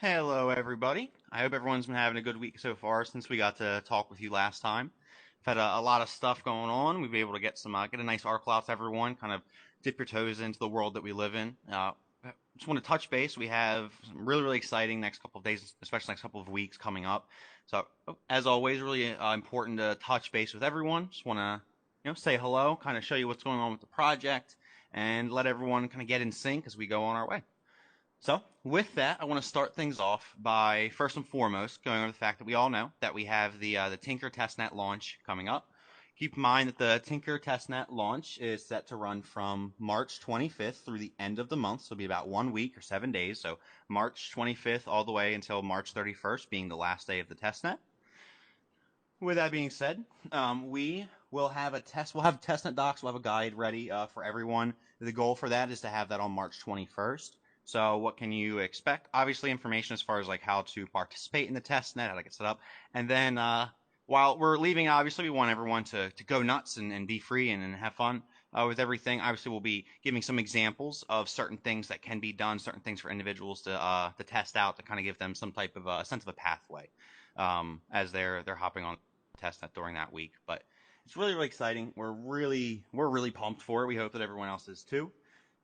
Hello, everybody. I hope everyone's been having a good week so far since we got to talk with you last time. We've had a lot of stuff going on. We've been able to get get a nice article out to everyone, kind of dip your toes into the world that we live in. Just want to touch base. We have some really exciting next couple of days, especially next couple of weeks coming up. So, as always, really important to touch base with everyone. Just want to, say hello, kind of show you what's going on with the project, and let everyone kind of get in sync as we go on our way. So, with that, I want to start things off by first and foremost going over the fact that we all know that we have the Tinker testnet launch coming up. Keep in mind that the Tinker testnet launch is set to run from March 25th through the end of the month, so it'll be about 1 week or 7 days. So March 25th all the way until March 31st being the last day of the testnet. With that being said, we will have a test. We'll have testnet docs. We'll have a guide ready for everyone. The goal for that is to have that on March 21st. So what can you expect? Obviously, information as far as like how to participate in the testnet, how to get set up, and then while we're leaving, obviously we want everyone to go nuts and be free and have fun with everything. Obviously, we'll be giving some examples of certain things that can be done, certain things for individuals to test out to kind of give them some type of a sense of a pathway as they're hopping on the testnet during that week. But it's really exciting. We're really pumped for it. We hope that everyone else is too.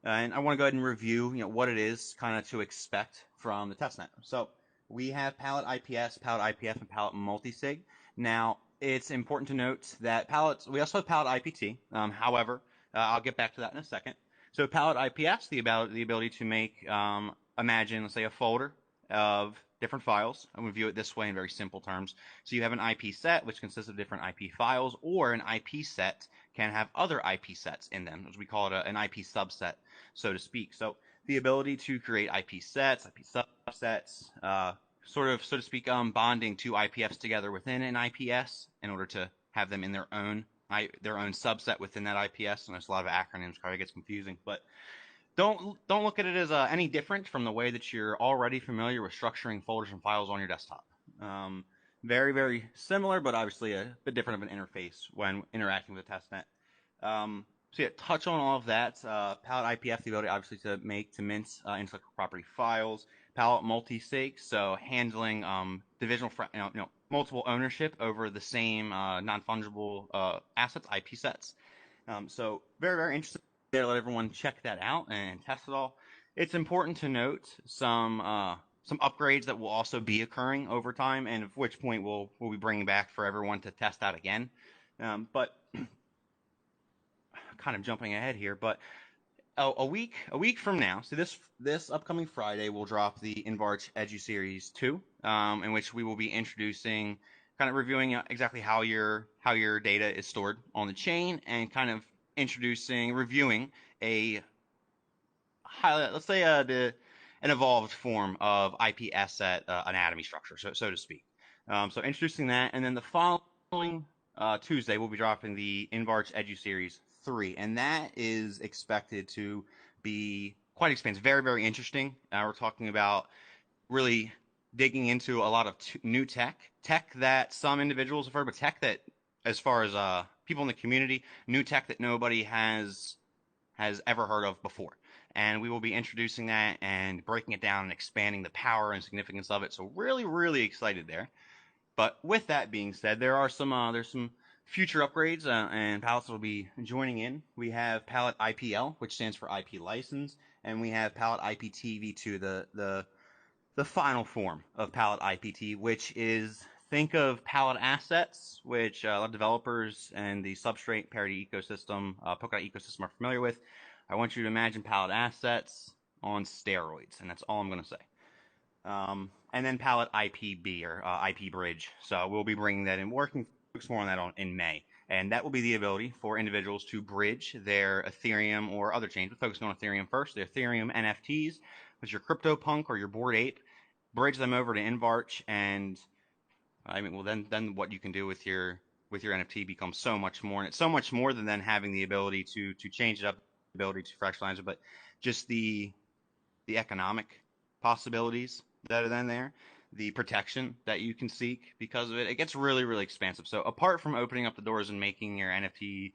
And I want to go ahead and review, what it is kind of to expect from the testnet. So we have palette IPS, palette IPF, and palette multisig. Now, it's important to note that we also have palette IPT. However, I'll get back to that in a second. So palette IPS, the ability to make, imagine, let's say, a folder of different files. I'm going to view it this way in very simple terms. So you have an IP set, which consists of different IP files, or an IP set can have other IP sets in them, as we call it an IP subset, so to speak. So the ability to create IP sets, IP subsets, sort of, so to speak, bonding two IPFs together within an IPS in order to have them in their own subset within that IPS. And there's a lot of acronyms, probably gets confusing, but don't look at it as any different from the way that you're already familiar with structuring folders and files on your desktop. Very similar, but obviously a bit different of an interface when interacting with a testnet. So yeah, touch on all of that. Palette IPF, the ability obviously to mince intellectual property files. Palette multisig, so handling divisional, multiple ownership over the same non-fungible assets, IP sets. So very interesting there. Let everyone check that out and test it all. It's important to note some upgrades that will also be occurring over time, and at which point we'll be bringing back for everyone to test out again. But kind of jumping ahead here, but a week from now, so this upcoming Friday, we'll drop the InvArch Edu Series 2, in which we will be introducing, kind of reviewing exactly how your data is stored on the chain, and kind of reviewing a let's say an evolved form of IP asset anatomy structure, so to speak. So introducing that, and then the following Tuesday we'll be dropping the InvArch Edu Series 3, and that is expected to be quite expansive, very interesting. We're talking about really digging into a lot of new tech that some individuals have heard, but tech that, as far as people in the community, new tech that nobody has ever heard of before. And we will be introducing that and breaking it down and expanding the power and significance of it. So really excited there. But with that being said, there's some future upgrades and palettes will be joining in. We have palette IPL, which stands for IP license, and we have palette IPT v2, the final form of palette IPT, which is, think of palette assets, which a lot of developers and the Substrate parity ecosystem, Polkadot ecosystem are familiar with. I want you to imagine palette assets on steroids, and that's all I'm going to say. And then palette IPB, or IP bridge. So we'll be bringing that in, working more on that in May. And that will be the ability for individuals to bridge their Ethereum or other chains, but focusing on Ethereum first, their Ethereum NFTs, with your CryptoPunk or your Bored Ape, bridge them over to InvArch, and then what you can do with your NFT becomes so much more, and it's so much more than having the ability to change it up, the ability to fractionalize it, but just the economic possibilities that are then there, the protection that you can seek because of it. It gets really expansive. So apart from opening up the doors and making your NFT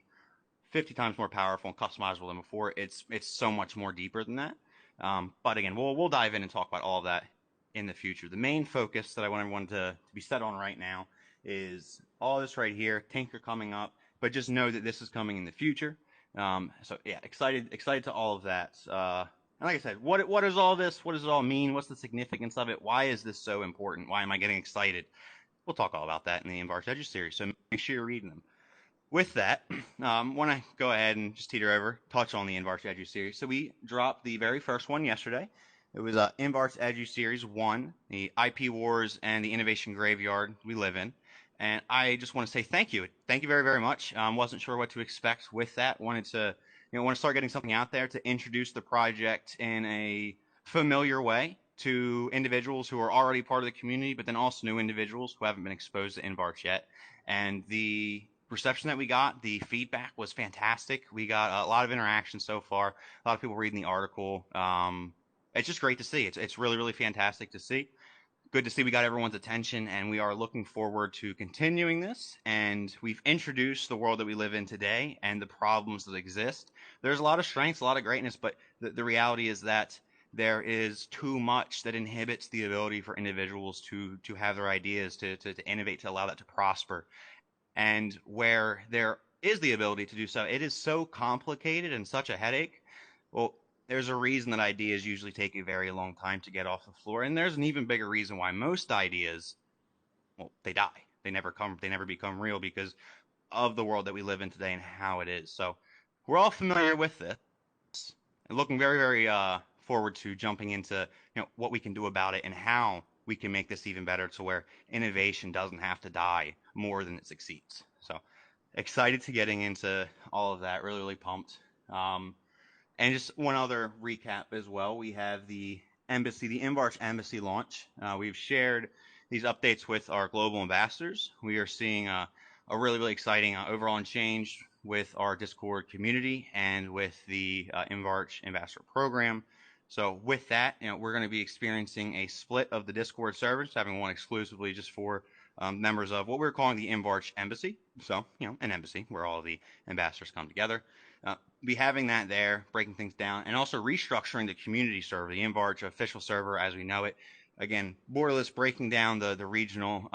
50 times more powerful and customizable than before, it's so much more deeper than that. But again, we'll dive in and talk about all of that in the future. The main focus that I want everyone to be set on right now is all this right here, Tinker coming up, but just know that this is coming in the future. So yeah, excited to all of that. And like I said, what is all this? What does it all mean? What's the significance of it? Why is this so important? Why am I getting excited? We'll talk all about that in the InvArch Edu series, so make sure you're reading them. With that, want to go ahead and just teeter over, touch on the InvArch Edu series. So we dropped the very first one yesterday. It was InvArch Edu Series 1, the IP Wars and the Innovation Graveyard we live in. And I just want to say thank you. Thank you very, very much. Wasn't sure what to expect with that. Want to start getting something out there to introduce the project in a familiar way to individuals who are already part of the community, but then also new individuals who haven't been exposed to InvArch yet. And the reception that we got, the feedback was fantastic. We got a lot of interaction so far. A lot of people reading the article. It's just great to see. It's really, really fantastic to see. Good to see we got everyone's attention, and we are looking forward to continuing this. And we've introduced the world that we live in today and the problems that exist. There's a lot of strengths, a lot of greatness, but the reality is that there is too much that inhibits the ability for individuals to have their ideas, to innovate, to allow that to prosper. And where there is the ability to do so, it is so complicated and such a headache. Well, there's a reason that ideas usually take a very long time to get off the floor. And there's an even bigger reason why most ideas, well, they die. They never become real because of the world that we live in today and how it is. So we're all familiar with this and looking very, very forward to jumping into what we can do about it and how we can make this even better to where innovation doesn't have to die more than it succeeds. So excited to getting into all of that. Really, really pumped. And just one other recap as well. We have the embassy, the InvArch embassy launch. We've shared these updates with our global ambassadors. We are seeing a really, really exciting overall change with our Discord community and with the InvArch ambassador program. So with that, we're going to be experiencing a split of the Discord servers, having one exclusively just for members of what we're calling the InvArch embassy. So, an embassy where all of the ambassadors come together. Be having that there, breaking things down, and also restructuring the community server, the InvArch official server as we know it. Again, borderless, breaking down the regional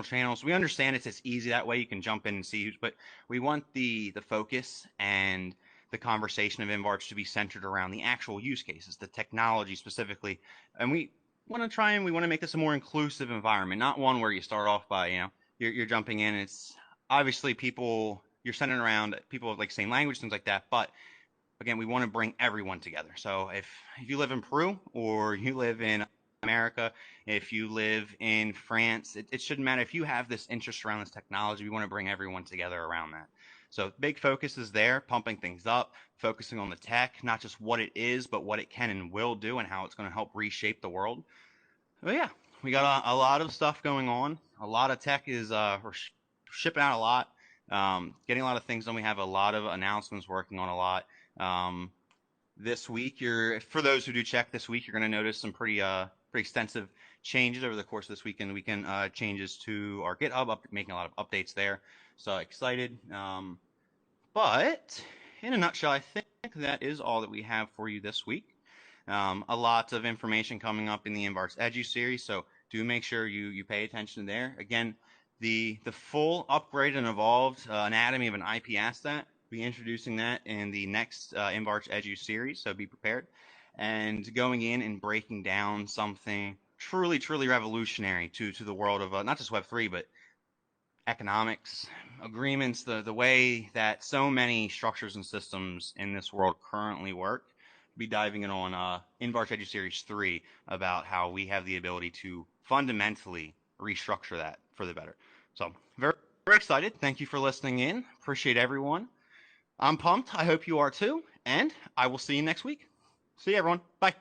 channels. We understand it's easy that way. You can jump in and see who's, but we want the focus and the conversation of InvArch to be centered around the actual use cases, the technology specifically, and we want to make this a more inclusive environment, not one where you start off by you're jumping in. It's obviously you're centered around people of like same language, things like that. But again, we want to bring everyone together. So if you live in Peru or you live in America, if you live in France, it shouldn't matter. If you have this interest around this technology, we want to bring everyone together around that. So big focus is there, pumping things up, focusing on the tech, not just what it is, but what it can and will do and how it's going to help reshape the world. But yeah, we got a lot of stuff going on. A lot of tech is we're shipping out a lot. Getting a lot of things done. We have a lot of announcements, working on a lot. This week, for those who do check this week, you're going to notice some pretty extensive changes over the course of this weekend. Changes to our GitHub, making a lot of updates there. So excited. But in a nutshell, I think that is all that we have for you this week. A lot of information coming up in the InvArch Edu series, so do make sure you pay attention there. Again, the full upgraded and evolved anatomy of an IP asset, be introducing that in the next InvArch Edu series, so be prepared. And going in and breaking down something truly, truly revolutionary to the world of not just Web3, but economics, agreements, the way that so many structures and systems in this world currently work. Be diving in on InvArch Edu Series 3 about how we have the ability to fundamentally restructure that for the better. So very, very excited. Thank you for listening in. Appreciate everyone. I'm pumped. I hope you are too. And I will see you next week. See you, everyone. Bye.